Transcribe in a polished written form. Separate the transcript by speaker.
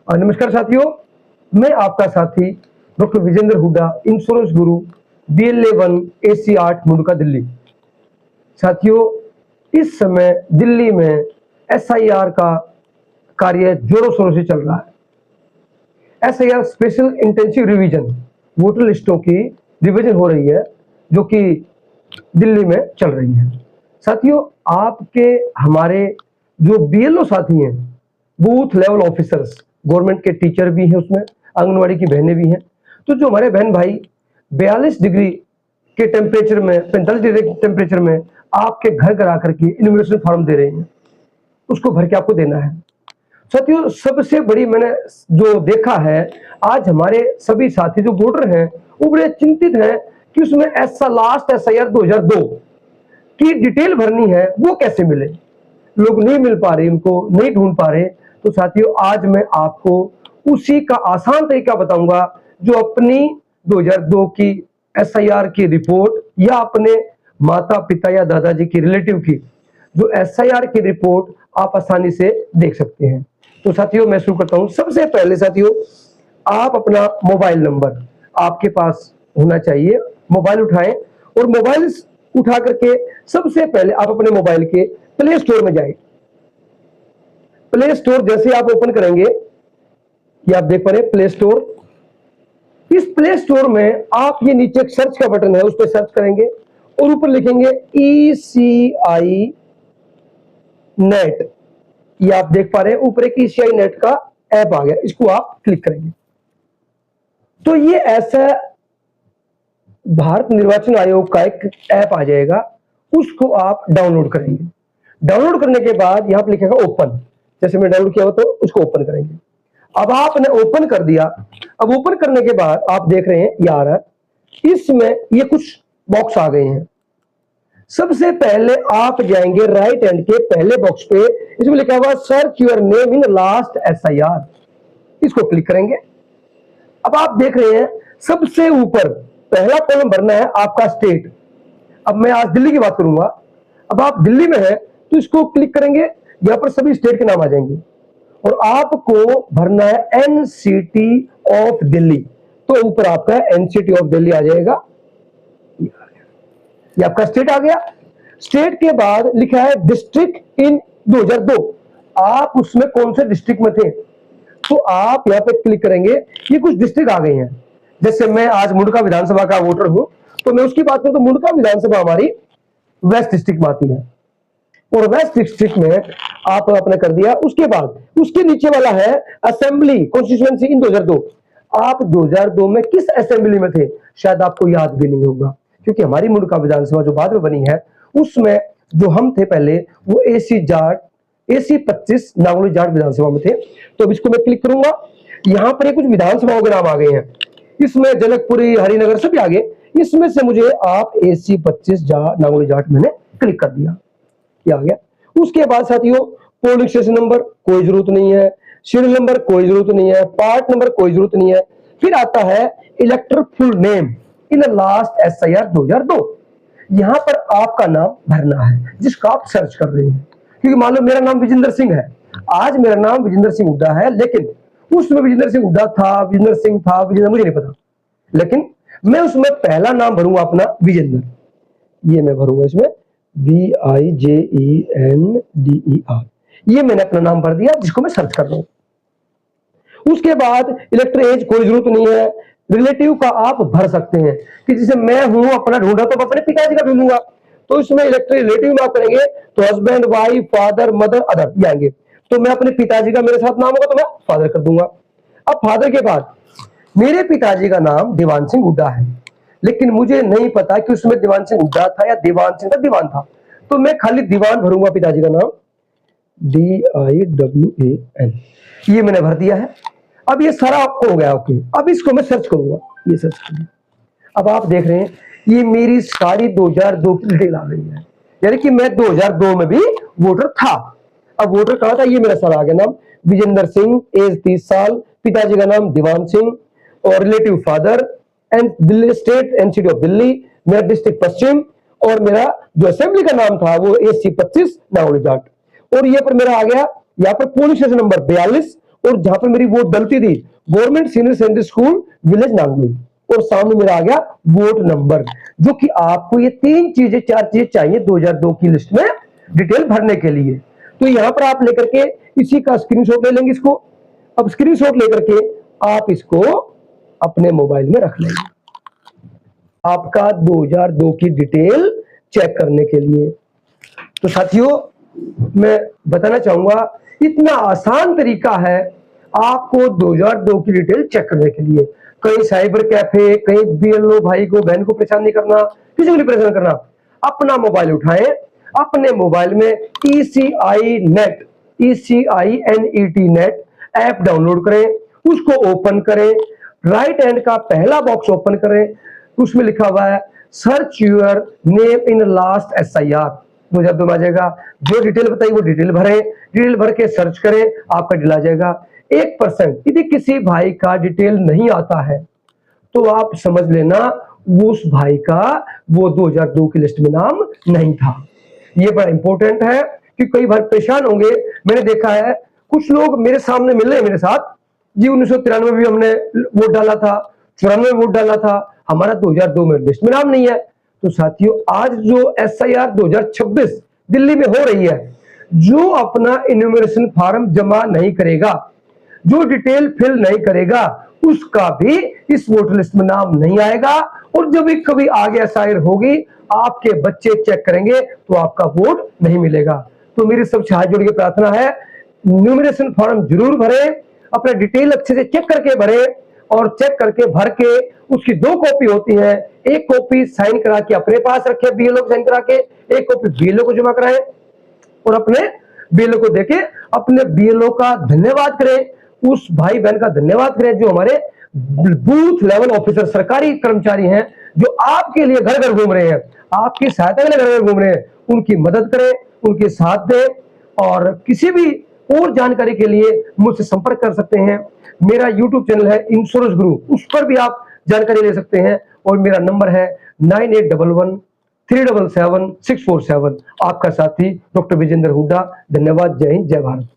Speaker 1: नमस्कार साथियों, मैं आपका साथी डॉक्टर विजेंद्र हुड्डा, इंश्योरेंस गुरु, DLA1 AC8 मुंडका दिल्ली। साथियों, इस समय दिल्ली में SIR का कार्य जोरों शोरों से चल रहा है। SIR special intensive revision, voter लिस्टों की रिवीजन हो रही है जो कि दिल्ली में चल रही है। साथियों, आपके हमारे जो BLO साथी हैं, बूथ लेवल ऑफिसर्स, गवर्नमेंट के टीचर भी हैं, उसमें आंगनवाड़ी की बहनें भी हैं, तो जो हमारे बहन भाई 42 डिग्री के टेम्परेचर में, 45 डिग्री के टेम्परेचर में आपके घर घर आकर के इन्यूमरेशन फॉर्म दे रहे हैं, उसको भर के आपको देना है। साथियों, सबसे बड़ी मैंने जो देखा है, आज हमारे सभी साथी जो वोटर हैं वो बड़े चिंतित हैं कि उसमें ऐसा लास्ट SIR 2002 की डिटेल भरनी है, वो कैसे मिले। लोग नहीं मिल पा रहे, उनको नहीं ढूंढ पा रहे। तो साथियों, आज मैं आपको उसी का आसान तरीका बताऊंगा जो अपनी 2002 की SIR की रिपोर्ट या अपने माता पिता या दादाजी की रिलेटिव की जो SIR की रिपोर्ट आप आसानी से देख सकते हैं। तो साथियों, मैं शुरू करता हूं। सबसे पहले साथियों, आप अपना मोबाइल नंबर आपके पास होना चाहिए। मोबाइल उठाएं और मोबाइल उठा करके सबसे पहले आप अपने मोबाइल के प्ले स्टोर में जाएं। प्ले स्टोर जैसे आप ओपन करेंगे, ये आप देख पा रहे प्ले स्टोर। इस प्ले स्टोर में आप ये नीचे एक सर्च का बटन है, उस पर सर्च करेंगे और ऊपर लिखेंगे ECI नेट। ये आप देख पा रहे हैं ऊपर एक ECI नेट का ऐप आ गया, इसको आप क्लिक करेंगे तो ये ऐसा भारत निर्वाचन आयोग का एक ऐप आ जाएगा, उसको आप डाउनलोड करेंगे। डाउनलोड करने के बाद यहां पर लिखेगा ओपन, जैसे मैं डाउनलोड किया हो तो उसको ओपन करेंगे। अब आपने ओपन कर दिया। अब ओपन करने के बाद आप देख रहे हैं यार, इसमें ये कुछ बॉक्स आ गए हैं। सबसे पहले आप जाएंगे राइट हैंड के पहले बॉक्स पे, इसमें लिखा हुआ search your name in last SIR, इसको क्लिक करेंगे। अब आप देख रहे हैं सबसे ऊपर पहला कॉलम भरना है आपका स्टेट। अब मैं आज दिल्ली की बात करूंगा। अब आप दिल्ली में है तो इसको क्लिक करेंगे, यहां पर सभी स्टेट के नाम आ जाएंगे और आपको भरना है NCT ऑफ दिल्ली। तो ऊपर आपका NCT ऑफ दिल्ली आ जाएगा, ये आपका स्टेट आ गया। स्टेट के बाद लिखा है डिस्ट्रिक्ट इन 2002, आप उसमें कौन से डिस्ट्रिक्ट में थे, तो आप यहां पे क्लिक करेंगे। ये कुछ डिस्ट्रिक्ट आ गई हैं, जैसे मैं आज मुंडका विधानसभा का वोटर हूं तो मैं उसकी बात करूं तो मुंडका विधानसभा हमारी वेस्ट डिस्ट्रिक्ट में आती है और वेस्ट डिस्ट्रिक्ट में आप अपने कर दिया। उसके बाद उसके नीचे वाला है असेंबली कॉन्स्टिट्यूएंसी इन 2002, आप 2002 में किस असेंबली में थे, शायद आपको याद भी नहीं होगा, क्योंकि हमारी मुंडका विधानसभा जो बाद में बनी है उसमें जो हम थे पहले वो AC 25 नागौली जाट विधानसभा में थे। तो अब इसको मैं क्लिक करूंगा, यहां पर कुछ विधानसभाओं के नाम आ गए हैं, इसमें जनकपुरी, हरिनगर सभी आ गए। इसमें से मुझे आप AC 25 नागौली जाट मैंने क्लिक कर दिया, ये आ गया। उसके बाद साथियों, पोलिंग स्टेशन नंबर कोई जरूरत नहीं है, सीरियल नंबर कोई जरूरत नहीं है, पार्ट नंबर कोई जरूरत नहीं है। फिर आता है इलेक्टर full name in last SIR 2002, यहां पर आपका नाम भरना है जिसका आप सर्च कर रहे हैं। क्योंकि मान लो मेरा नाम विजेंद्र सिंह है, आज मेरा नाम विजेंद्र सिंह हुड्डा है, लेकिन उसमें विजेंद्र सिंह हुड्डा था, विजेंद्र सिंह था, विजेंद्र मुझे नहीं पता, लेकिन मैं उसमें पहला नाम भरूंगा अपना विजेंद्र। ये मैं भरूंगा इसमें VIJENDER, ये मैंने अपना नाम भर दिया जिसको मैं सर्च कर रहा हूं। उसके बाद इलेक्टर एज कोई जरूरत नहीं है, रिलेटिव का आप भर सकते हैं कि जैसे मैं हूं अपना ढूंढा तो अपने पिताजी का ढूंढूंगा, तो इसमें इलेक्टर रिलेटिव में आप करेंगे तो husband, wife, father, mother, other ये आएंगे। तो मैं अपने पिताजी का मेरे साथ नाम होगा तो मैं फादर कर दूंगा। अब फादर के बाद मेरे पिताजी का नाम दीवान सिंह हुड्डा है, लेकिन मुझे नहीं पता कि उसमें दीवान सिंह हुड्डा था या दीवान सिंह का दीवान था, तो मैं खाली दीवान भरूंगा पिताजी का नाम DIWAN, ये मैंने भर दिया है। अब ये सारा हो गया, ओके। अब इसको मैं सर्च करूंगा, ये सर्च कर दिया। अब आप देख रहे हैं ये मेरी सारी 2002 की डिटेल आ गई है, यानी कि मैं 2002 में भी वोटर था। अब वोटर कहा था, ये मेरा सारा आ गया नाम विजेंद्र सिंह, एज 30 साल, पिताजी का नाम दीवान सिंह और relative father, and Delhi state NCT of Delhi, मेरा डिस्ट्रिक्ट पश्चिम, और मेरा जो असेंबली का नाम था वो AC 25 नागौली जाट। और ये पर मेरा आ गया यहाँ पर पोलिंग स्टेशन नंबर 42 और जहां पर मेरी वोट डलती थी government senior secondary school village Nangloi, और सामने मेरा आ गया वोट नंबर, जो कि आपको ये 4 चीजें चाहिए 2002 की लिस्ट में डिटेल भरने के लिए। तो यहां पर आप लेकर के इसी का स्क्रीनशॉट ले लेंगे इसको। अब स्क्रीनशॉट लेकर के आप इसको अपने मोबाइल में रख लेंगे आपका 2002 की डिटेल चेक करने के लिए। तो साथियों मैं बताना चाहूंगा इतना आसान तरीका है आपको 2002 की डिटेल चेक करने के लिए। कहीं साइबर कैफे, कहीं बीएलओ भाई को बहन को परेशान नहीं करना, किसी को नहीं परेशान करना। अपना मोबाइल उठाएं, अपने मोबाइल में ECI नेट ऐप डाउनलोड करें, उसको ओपन करें, राइट हैंड का पहला बॉक्स ओपन करें, उसमें लिखा हुआ है search your name in last SIR 2002 में आ जाएगा। जो डिटेल बताई वो डिटेल भरें, डिटेल भर के सर्च करें, आपका डिटेल आ जाएगा। 1% यदि किसी भाई का डिटेल नहीं आता है तो आप समझ लेना उस भाई का वो 2002 की लिस्ट में नाम नहीं था। ये बड़ा इंपॉर्टेंट है कि कई भाई परेशान होंगे। मैंने देखा है कुछ लोग मेरे सामने मिल रहे हैं मेरे साथ जी, 1993 में भी हमने वोट डाला था, 94 में वोट डाला था, हमारा 2002 में लिस्ट में नाम नहीं है। तो साथियों आज जो SIR 2026 दिल्ली में हो रही है, जो अपना इन्यूमरेशन फॉर्म जमा नहीं करेगा, जो डिटेल फिल नहीं करेगा, उसका भी इस वोटर लिस्ट में नाम नहीं आएगा। और जब भी कभी आगे SIR होगी, आपके बच्चे चेक करेंगे तो आपका वोट नहीं मिलेगा। तो मेरी सबसे हाथ जोड़ के प्रार्थना है, इन्यूमरेशन फॉर्म जरूर भरें, अपना डिटेल अच्छे से चेक करके भरें, और चेक करके भर के उसकी 2 कॉपी होती है, एक कॉपी साइन करा के अपने पास रखे BLO को साइन करा के, एक कॉपी BLO को जमा कराएं और अपने BLO को देके अपने BLO का धन्यवाद करें, उस भाई बहन का धन्यवाद करें जो हमारे बूथ लेवल ऑफिसर सरकारी कर्मचारी हैं, जो आपके लिए घर घर घूम रहे हैं, आपकी सहायता के लिए घर घर घूम रहे हैं। उनकी मदद करें, उनके साथ दें, और किसी भी और जानकारी के लिए मुझसे संपर्क कर सकते हैं। मेरा YouTube चैनल है इंश्योरेंस गुरु, उस पर भी आप जानकारी ले सकते हैं, और मेरा नंबर है 9811 377 647। आपका साथी डॉक्टर विजेंद्र हुड्डा। धन्यवाद। जय हिंद, जय भारत।